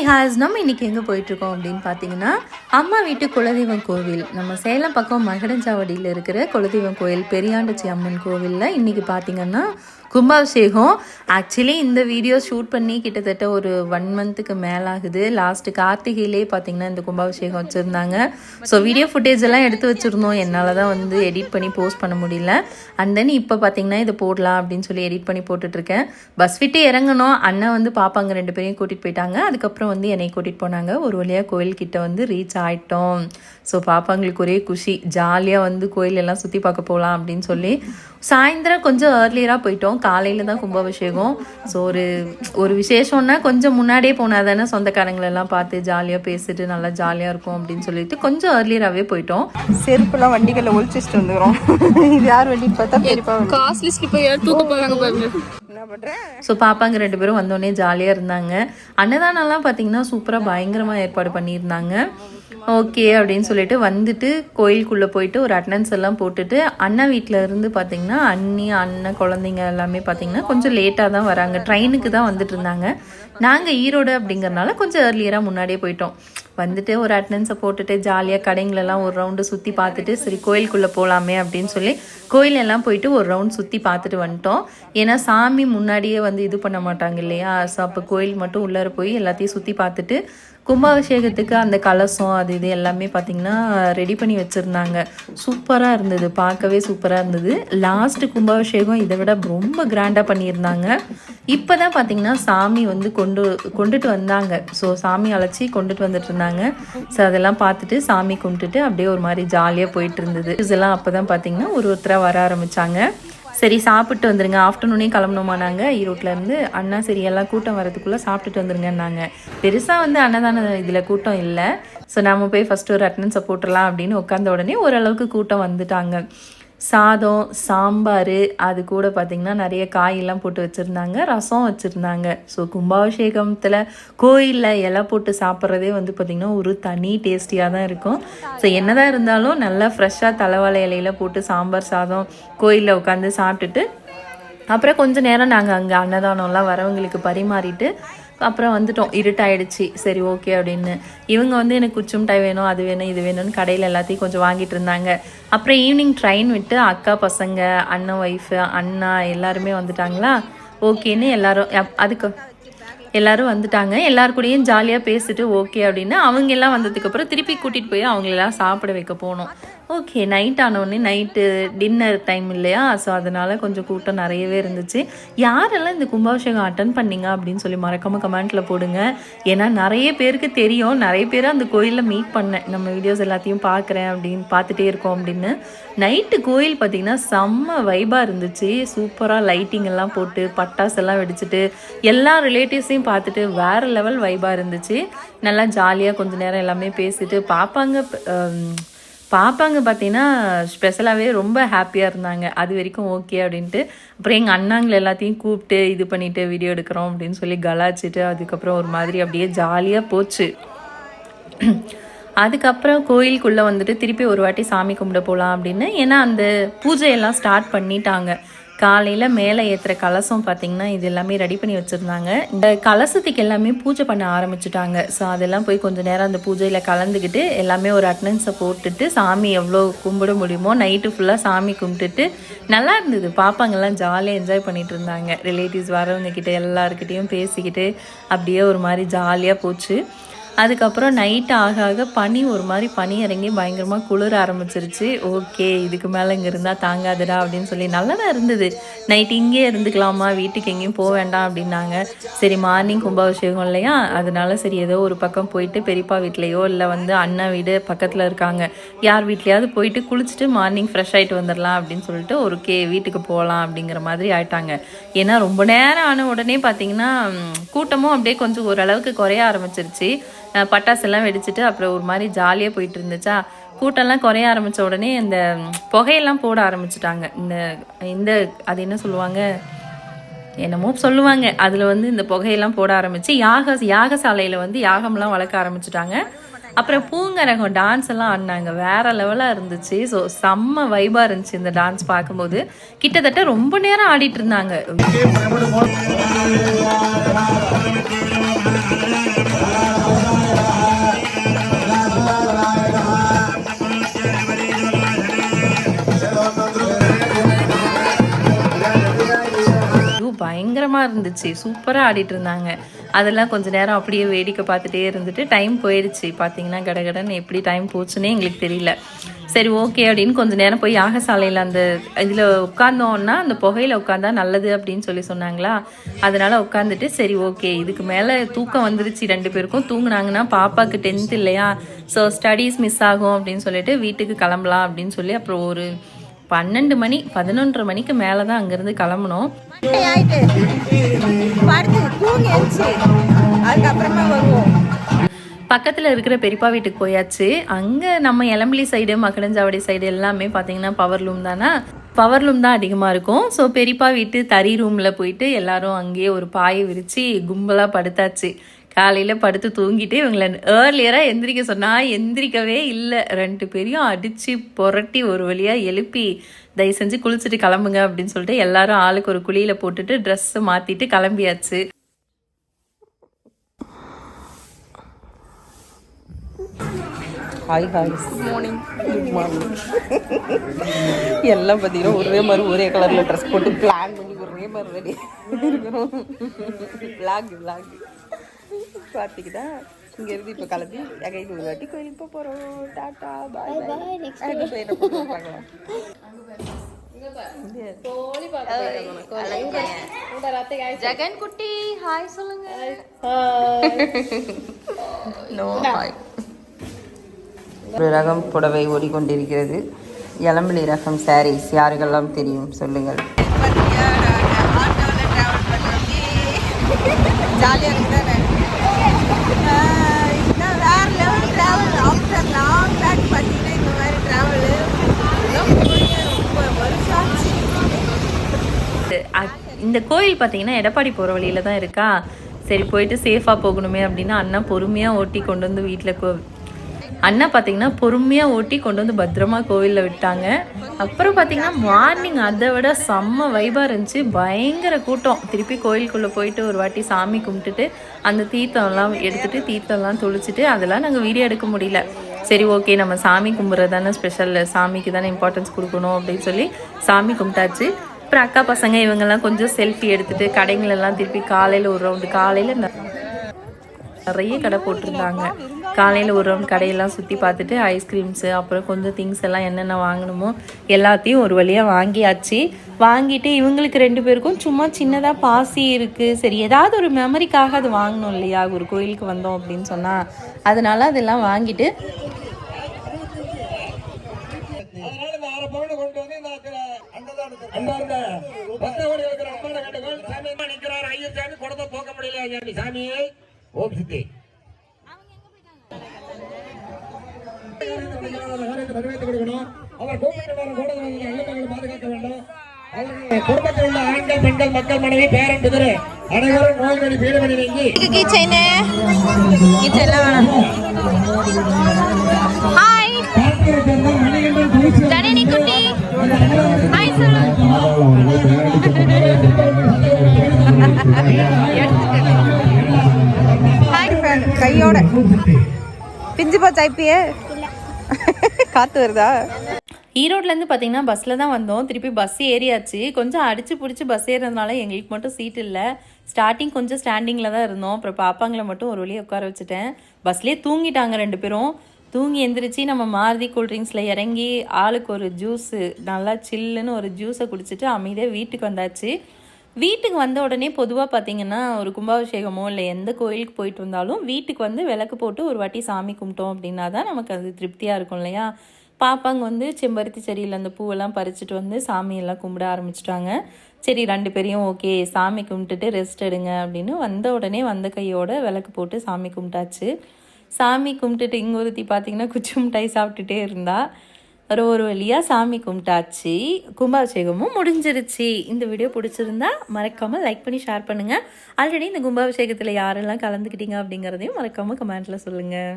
ஹாய்ஸ் நம்ம இன்றைக்கி எங்கே போயிட்டுருக்கோம் அப்படின்னு பார்த்தீங்கன்னா அம்மா வீட்டு குலதெய்வம் கோவில் நம்ம சேலம் பக்கம் மகடஞ்சாவடியில் இருக்கிற குலதெய்வம் கோவில் பெரியாண்டச்சி அம்மன் கோவிலில் இன்றைக்கி பார்த்திங்கன்னா கும்பாபிஷேகம். ஆக்சுவலி இந்த வீடியோ ஷூட் பண்ணி கிட்டத்தட்ட ஒரு 1 மந்த்துக்கு மேலாகுது. லாஸ்ட்டு கார்த்திகையிலே பார்த்திங்கன்னா இந்த கும்பாபிஷேகம் வச்சுருந்தாங்க. ஸோ வீடியோ ஃபுட்டேஜ் எல்லாம் எடுத்து வச்சுருந்தோம். என்னால் தான் வந்து எடிட் பண்ணி போஸ்ட் பண்ண முடியல. அண்ட் தென் இப்போ பார்த்திங்கன்னா இதை போடலாம் அப்படின்னு சொல்லி எடிட் பண்ணி போட்டுட்ருக்கேன். பஸ் விட்டு இறங்கணும். அண்ணன் வந்து பாப்பாங்க 2 பேரையும் கூட்டிகிட்டு போயிட்டாங்க. அதுக்கப்புறம் வந்து என்னை கூட்டிகிட்டு போனாங்க. ஒரு வழியாக கோயில்கிட்ட வந்து ரீச் ஆகிட்டோம். ஸோ பாப்பாங்களுக்கு ஒரே குஷி, ஜாலியாக வந்து கோயிலெல்லாம் சுற்றி பார்க்க போகலாம் அப்படின்னு சொல்லி சாயந்தரம் கொஞ்சம் ஏர்லியராக போயிட்டோம். காலையில் தான் கும்பாபிஷேகம். ஸோ ஒரு விசேஷம்னா கொஞ்சம் முன்னாடியே போனால் தானே சொந்தக்காரங்களெல்லாம் பார்த்து ஜாலியாக பேசிட்டு நல்லா ஜாலியாக இருக்கும் அப்படின்னு சொல்லிட்டு கொஞ்சம் ஏர்லியராகவே போயிட்டோம். செருப்புலாம் வண்டிகளில் ஒழிச்சிட்டு வந்துடும். இது யார் வண்டின்னு பார்த்தா பெரியப்பா காஸ்ட்லி ஸ்லிப்பை தூக்க போகிறாங்க பாருங்க. ஸோ பாப்பாங்க 2 பேரும் வந்தோடனே ஜாலியாக இருந்தாங்க. அன்னதானம்லாம் பார்த்தீங்கன்னா சூப்பராக பயங்கரமாக ஏற்பாடு பண்ணியிருந்தாங்க. ஓகே அப்படின்னு சொல்லிட்டு வந்துட்டு கோயிலுக்குள்ளே போயிட்டு ஒரு அட்டண்டன்ஸ் எல்லாம் போட்டுட்டு அண்ணா வீட்டில் இருந்து பார்த்திங்கன்னா அண்ணி அண்ணன் குழந்தைங்க எல்லாமே பார்த்திங்கன்னா கொஞ்சம் லேட்டாக தான் வராங்க. ட்ரெயினுக்கு தான் வந்துட்டு இருந்தாங்க. நாங்கள் ஈரோடு அப்படிங்கிறனால கொஞ்சம் ஏர்லியராக முன்னாடியே போயிட்டோம். வந்துட்டு ஒரு அட்டண்டன்ஸை போட்டுட்டு ஜாலியாக கடைங்களெல்லாம் ஒரு ரவுண்டு சுற்றி பார்த்துட்டு சரி கோயிலுக்குள்ளே போகலாமே அப்படின்னு சொல்லி கோயிலெல்லாம் போயிட்டு ஒரு ரவுண்ட் சுற்றி பார்த்துட்டு வந்துட்டோம். ஏன்னா சாமி முன்னாடியே வந்து இது பண்ண மாட்டாங்க இல்லையா. ஸோ அப்போ கோயில் மட்டும் உள்ளார போய் எல்லாத்தையும் சுற்றி பார்த்துட்டு கும்பாபிஷேகத்துக்கு அந்த கலசம் அது இது எல்லாமே பார்த்திங்கன்னா ரெடி பண்ணி வச்சுருந்தாங்க. சூப்பராக இருந்தது, பார்க்கவே சூப்பராக இருந்தது. லாஸ்ட்டு கும்பாபிஷேகம் இதை விட ரொம்ப கிராண்டாக பண்ணியிருந்தாங்க. இப்போ தான் பார்த்திங்கன்னா சாமி வந்து கொண்டுட்டு வந்தாங்க. ஸோ சாமி அழைச்சி கொண்டுட்டு வந்துட்டு இருந்தாங்க. ஸோ அதெல்லாம் பார்த்துட்டு சாமி கும்பிட்டுட்டு அப்படியே ஒரு மாதிரி ஜாலியாக போயிட்டு இருந்தது. இதெல்லாம் அப்போ தான் பார்த்திங்கன்னா ஒருத்தராக வர ஆரம்பித்தாங்க. சரி சாப்பிட்டு வந்துடுங்க, ஆஃப்டர்நூனே கிளம்பணுமா நாங்கள் ஈரோட்டிலேருந்து. அண்ணா சரி எல்லாம் கூட்டம் வரதுக்குள்ளே சாப்பிட்டுட்டு வந்துருங்கன்னாங்க. பெருசாக வந்து அன்னதான இதில் கூட்டம் இல்லை. ஸோ நம்ம போய் ஃபஸ்ட்டு ஒரு அட்டண்டன்ஸை போட்டுடலாம் அப்படின்னு உட்காந்த உடனே ஓரளவுக்கு கூட்டம் வந்துட்டாங்க. சாதம் சாம்பார் அது கூட பார்த்திங்கன்னா நிறைய காயெல்லாம் போட்டு வச்சுருந்தாங்க, ரசம் வச்சுருந்தாங்க. ஸோ கும்பாபிஷேகத்தில் கோயிலில் இலை போட்டு சாப்பிட்றதே வந்து பார்த்திங்கன்னா ஒரு தனி டேஸ்டியாக தான் இருக்கும். ஸோ என்ன தான் இருந்தாலும் நல்லா ஃப்ரெஷ்ஷாக தலைவாழை இலையில் போட்டு சாம்பார் சாதம் கோயிலில் உட்காந்து சாப்பிட்டுட்டு அப்புறம் கொஞ்சம் நேரம் நாங்கள் அங்கே அன்னதானம்லாம் வரவங்களுக்கு பரிமாறிட்டு அப்புறம் வந்துட்டோம். இருட்டாயிடுச்சு. சரி ஓகே அப்படின்னு இவங்க வந்து எனக்கு குச்சுமிட்டாய் வேணும் அது வேணும் இது வேணும்னு கடையில் எல்லாத்தையும் கொஞ்சம் வாங்கிட்டு இருந்தாங்க. அப்புறம் ஈவினிங் ட்ரெயின் விட்டு அக்கா பசங்க அண்ணன் ஒய்ஃபு அண்ணா எல்லாருமே வந்துட்டாங்களா. ஓகேன்னு எல்லோரும் வந்துட்டாங்க. எல்லாருக்கூடையும் ஜாலியாக பேசிட்டு ஓகே அப்படின்னு அவங்க எல்லாம் வந்ததுக்கப்புறம் திருப்பி கூட்டிகிட்டு போய் அவங்களெல்லாம் சாப்பிட வைக்க போனோம். ஓகே நைட் ஆனோடனே நைட்டு டின்னர் டைம் இல்லையா. ஸோ அதனால் கொஞ்சம் கூட்டம் நிறையவே இருந்துச்சு. யாரெல்லாம் இந்த கும்பாபிஷேகம் அட்டன் பண்ணிங்க அப்படின்னு சொல்லி மறக்காமல் கமெண்ட்டில் போடுங்க. ஏன்னா நிறைய பேருக்கு தெரியும், நிறைய பேர் அந்த கோயிலில் மீட் பண்ணேன். நம்ம வீடியோஸ் எல்லாத்தையும் பார்க்குறேன் அப்படின்னு பார்த்துட்டே இருக்கோம் அப்படின்னு. நைட்டு கோயில் பார்த்திங்கன்னா செம்ம வைபாக இருந்துச்சு. சூப்பராக லைட்டிங் எல்லாம் போட்டு பட்டாசெல்லாம் வெடிச்சிட்டு எல்லா ரிலேட்டிவ்ஸையும் பார்த்துட்டு வேறு லெவல் வைபாக இருந்துச்சு. நல்லா ஜாலியாக கொஞ்சம் நேரம் எல்லாமே பேசிட்டு பாப்பாங்க பார்த்தீங்கன்னா ஸ்பெஷலாகவே ரொம்ப ஹாப்பியாக இருந்தாங்க. அது வரைக்கும் ஓகே அப்படின்ட்டு. அப்புறம் எங்கள் அண்ணாங்களை எல்லாத்தையும் கூப்பிட்டு இது பண்ணிவிட்டு வீடியோ எடுக்கிறோம் அப்படின்னு சொல்லி கலாச்சிட்டு அதுக்கப்புறம் ஒரு மாதிரி அப்படியே ஜாலியாக போச்சு. அதுக்கப்புறம் கோயிலுக்குள்ளே வந்துட்டு திருப்பி ஒரு வாட்டி சாமி கும்பிட போகலாம் அப்படின்னு. ஏன்னா அந்த பூஜையெல்லாம் ஸ்டார்ட் பண்ணிட்டாங்க. காலையில் மேலே ஏற்றுற கலசம் பார்த்திங்கன்னா இது எல்லாமே ரெடி பண்ணி வச்சுருந்தாங்க. இந்த கலசத்துக்கு எல்லாமே பூஜை பண்ண ஆரம்பிச்சுட்டாங்க. ஸோ அதெல்லாம் போய் கொஞ்சம் நேரம் அந்த பூஜையில் கலந்துக்கிட்டு எல்லாமே ஒரு அட்டண்டன்ஸை போட்டுட்டு சாமி எவ்வளோ கும்பிட முடியுமோ நைட்டு ஃபுல்லாக சாமி கும்பிட்டுட்டு நல்லா இருந்தது. பாப்பாங்கெல்லாம் ஜாலியாக என்ஜாய் பண்ணிகிட்டு இருந்தாங்க. ரிலேட்டிவ்ஸ் வரவங்கக்கிட்ட எல்லாருக்கிட்டேயும் பேசிக்கிட்டு அப்படியே ஒரு மாதிரி ஜாலியாக போச்சு. அதுக்கப்புறம் நைட்டு ஆக பனி ஒரு மாதிரி பனி இறங்கி பயங்கரமாக குளிர ஆரம்பிச்சிருச்சு. ஓகே இதுக்கு மேலே இங்கே இருந்தால் தாங்காதுடா அப்படின்னு சொல்லி நல்லா தான் இருந்தது. நைட்டு இங்கே இருந்துக்கலாமா, வீட்டுக்கு எங்கேயும் போக வேண்டாம் அப்படின்னாங்க. சரி மார்னிங் கும்பாபிஷேகம் இல்லையா, அதனால சரி ஏதோ ஒரு பக்கம் போயிட்டு பெரியப்பா வீட்லேயோ இல்லை வந்து அண்ணா வீடு பக்கத்தில் இருக்காங்க யார் வீட்லையாவது போயிட்டு குளிச்சுட்டு மார்னிங் ஃப்ரெஷ் ஆகிட்டு வந்துடலாம் அப்படின்னு சொல்லிட்டு ஓகே வீட்டுக்கு போகலாம் அப்படிங்கிற மாதிரி ஆயிட்டாங்க. ஏன்னா ரொம்ப நேரம் ஆன உடனே பார்த்திங்கன்னா கூட்டமும் அப்படியே கொஞ்சம் ஓரளவுக்கு குறைய ஆரம்பிச்சிருச்சு. பட்டாசெல்லாம் வெடிச்சிட்டு அப்புறம் ஒரு மாதிரி ஜாலியாக போயிட்டு இருந்துச்சா. கூட்டம்லாம் குறைய ஆரம்பித்த உடனே இந்த புகையெல்லாம் போட ஆரம்பிச்சிட்டாங்க. இந்த அது என்ன சொல்லுவாங்க என்னமோ சொல்லுவாங்க, அதில் வந்து இந்த புகையெல்லாம் போட ஆரம்பித்து யாகசாலையில் வந்து யாகம்லாம் வளர்க்க ஆரம்பிச்சிட்டாங்க. அப்புறம் பூங்கரகம் டான்ஸ் எல்லாம் ஆடினாங்க. வேறு லெவலாக இருந்துச்சு. ஸோ செம்ம வைபாக இருந்துச்சு இந்த டான்ஸ் பார்க்கும்போது. கிட்டத்தட்ட ரொம்ப நேரம் ஆடிட்டு இருந்தாங்க. பயங்கரமாக இருந்துச்சு, சூப்பராக ஆடிட்டு இருந்தாங்க. அதெல்லாம் கொஞ்சம் நேரம் அப்படியே வேடிக்கை பார்த்துட்டே இருந்துட்டு டைம் போயிடுச்சு. பார்த்தீங்கன்னா கடகடன்னு எப்படி டைம் போச்சுன்னே எங்களுக்கு தெரியல. சரி ஓகே அப்படின்னு கொஞ்சம் நேரம் போய் யாகசாலையில் அந்த இதில் உட்காந்தோன்னா அந்த புகையில் உட்காந்தா நல்லது அப்படின்னு சொன்னாங்களா, அதனால் உட்காந்துட்டு சரி ஓகே இதுக்கு மேலே தூக்கம் வந்துருச்சு 2 பேருக்கும். தூங்குனாங்கன்னா பாப்பாவுக்கு 10th இல்லையா, ஸோ ஸ்டடீஸ் மிஸ் ஆகும் அப்படின்னு சொல்லிட்டு வீட்டுக்கு கிளம்பலாம் அப்படின்னு சொல்லி அப்புறம் ஒரு 12 மணி 11:30 மணிக்கு மேலே தான் அங்கேருந்து கிளம்புனோம். பக்கத்தில் இருக்கிற பெரியப்பா வீட்டுக்கு போயாச்சு. அங்கே நம்ம எலம்பலி சைடு மக்கடஞ்சாவடி சைடு எல்லாமே பார்த்தீங்கன்னா பவர் லூம் தான் அதிகமாக இருக்கும். ஸோ பெரியப்பா வீட்டு தறி ரூமில் போயிட்டு எல்லாரும் அங்கேயே ஒரு பாயை விரித்து கும்பலாக படுத்தாச்சு. காலையில் படுத்து தூங்கிட்டு இவங்களை ஏர்லியராக எந்திரிக்க சொன்னால் எந்திரிக்கவே இல்லை. 2 பேரையும் அடித்து புரட்டி ஒரு வழியாக எழுப்பி தயவு செஞ்சு குளிச்சுட்டு கிளம்புங்க அப்படின்னு சொல்லிட்டு எல்லாரும் ஆளுக்கு ஒரு குழியில் போட்டுட்டு ட்ரெஸ்ஸை மாற்றிட்டு கிளம்பியாச்சு. Hi good morning. எல்லாம் பார்த்தீங்கன்னா ஒரே மாதிரி ஒரே கலரில் ட்ரெஸ் போட்டு பிளான் பண்ணி ஒரே மாதிரி ரெடி இருக்கிறோம். விளாக் பார்த்திக்கிட்டா இங்கேருந்து இப்போ கிளம்பி எகைட்டு ஒரு வாட்டி கோயிலுக்கு போகிறோம். டாட்டா பாய் பாய். பார்க்கலாம். ஜெகன் குட்டி ஹாய் சொல்லுங்க. ஒரு ரகம் புடவை ஓடிக்கொண்டிருக்கிறது. எலம்பலி ரகம் சாரீஸ் யாருக்கெல்லாம் தெரியும் சொல்லுங்கள். ஜாலியாக இருக்குதானே? வேறு level travel. After long back பார்த்தீங்கன்னா இந்த மாதிரி ட்ராவலு ரொம்ப வருஷம். இந்த கோயில் பார்த்தீங்கன்னா எடப்பாடி போகிற வழியில் தான் இருக்கா. சரி போயிட்டு சேஃபாக போகணுமே அப்படின்னா அண்ணா பொறுமையாக ஓட்டி கொண்டு வந்து பொறுமையாக ஓட்டி கொண்டு வந்து பத்திரமா கோவிலில் விட்டாங்க. அப்புறம் பார்த்தீங்கன்னா மார்னிங் அதை விட செம்ம வைபாக இருந்துச்சு, பயங்கர கூட்டம். திருப்பி கோயிலுக்குள்ளே போயிட்டு ஒரு வாட்டி சாமி கும்பிட்டுட்டு அந்த தீர்த்தம்லாம் எடுத்துகிட்டு தீர்த்தம்லாம் தொளிச்சிட்டு அதெல்லாம் நாங்கள் வீடியோ எடுக்க முடியல. சரி ஓகே நம்ம சாமி கும்பிட்றது தானே ஸ்பெஷல், சாமிக்கு தானே இம்பார்ட்டன்ஸ் கொடுக்கணும் அப்படின்னு சொல்லி சாமி கும்பிட்டாச்சு. அப்புறம் அக்கா பசங்க இவங்கெல்லாம் கொஞ்சம் செல்ஃபி எடுத்துகிட்டு கடைங்களெல்லாம் திருப்பி காலையில் ஒரு ரவுண்டு, காலையில் நிறைய கடை போட்டிருந்தாங்க. காலையில் ஒரு ரவுண்ட் கடையெல்லாம் சுற்றி பார்த்துட்டு ஐஸ்கிரீம்ஸு அப்புறம் கொஞ்சம் திங்ஸ் எல்லாம் என்னென்ன வாங்கணுமோ எல்லாத்தையும் ஒரு வழியாக வாங்கியாச்சு. வாங்கிட்டு இவங்களுக்கு 2 பேருக்கும் சும்மா சின்னதாக பாசி இருக்குது, சரி ஏதாவது ஒரு மெமரிக்காக அது வாங்கணும் இல்லையா, ஒரு கோயிலுக்கு வந்தோம் அப்படின்னு சொன்னால், அதனால அதெல்லாம் வாங்கிட்டு குடும்பத்தில் உள்ள ஆண்கள் பெண்கள் மக்கள் மனைவி பேரன் பிதரு அனைவரும் நோய்நொடி பீடுபடி நீங்கி கையோட பிஞ்சு போச்சா இப்பயே? காத்து வருதா? ஈரோட்லேருந்து பார்த்தீங்கன்னா பஸ்ஸில் தான் வந்தோம். திருப்பி பஸ் ஏறியாச்சு. கொஞ்சம் அடித்து பிடிச்சி பஸ் ஏறினதுனால எங்களுக்கு மட்டும் சீட் இல்லை. ஸ்டார்டிங் கொஞ்சம் ஸ்டாண்டிங்கில் தான் இருந்தோம். அப்புறம் பாப்பாங்களை மட்டும் ஒரு வழியாக உட்கார வச்சுட்டேன். பஸ்லேயே தூங்கிட்டாங்க 2 பேரும். தூங்கி எந்திரிச்சு நம்ம மாருதி கூல்ட்ரிங்க்ஸில் இறங்கி ஆளுக்கு ஒரு ஜூஸு, நல்லா சில்லுன்னு ஒரு ஜூஸை குடிச்சிட்டு அமைதியாக வீட்டுக்கு வந்தாச்சு. வீட்டுக்கு வந்த உடனே பொதுவாக பார்த்திங்கன்னா ஒரு கும்பாபிஷேகமோ இல்லை எந்த கோயிலுக்கு போயிட்டு வந்தாலும் வீட்டுக்கு வந்து விளக்கு போட்டு ஒரு வாட்டி சாமி கும்பிட்டோம் அப்படின்னா தான் நமக்கு அது திருப்தியாக இருக்கும் இல்லையா. பாப்பாங்க வந்து செம்பருத்தி செடியில் அந்த பூவெல்லாம் பறிச்சுட்டு வந்து சாமியெல்லாம் கும்பிட ஆரம்பிச்சிட்டாங்க. சரி 2 பேரையும் ஓகே சாமி கும்பிட்டுட்டு ரெஸ்ட் எடுங்க அப்படின்னு வந்த உடனே வந்த கையோட விளக்கு போட்டு சாமி கும்பிட்டாச்சு. சாமி கும்பிட்டுட்டு இங்கே ஒருத்தி பார்த்திங்கன்னா குச்சி மிட்டாய் சாப்பிட்டுட்டே இருந்தா. ஒரு வழியாக சாமி கும்பிட்டாச்சு. கும்பாபிஷேகமும் முடிஞ்சிருச்சு. இந்த வீடியோ பிடிச்சிருந்தா மறக்காமல் லைக் பண்ணி ஷேர் பண்ணுங்கள். ஆல்ரெடி இந்த கும்பாபிஷேகத்தில் யாரெல்லாம் கலந்துக்கிட்டீங்க அப்படிங்கிறதையும் மறக்காமல் கமெண்ட்டில் சொல்லுங்கள்.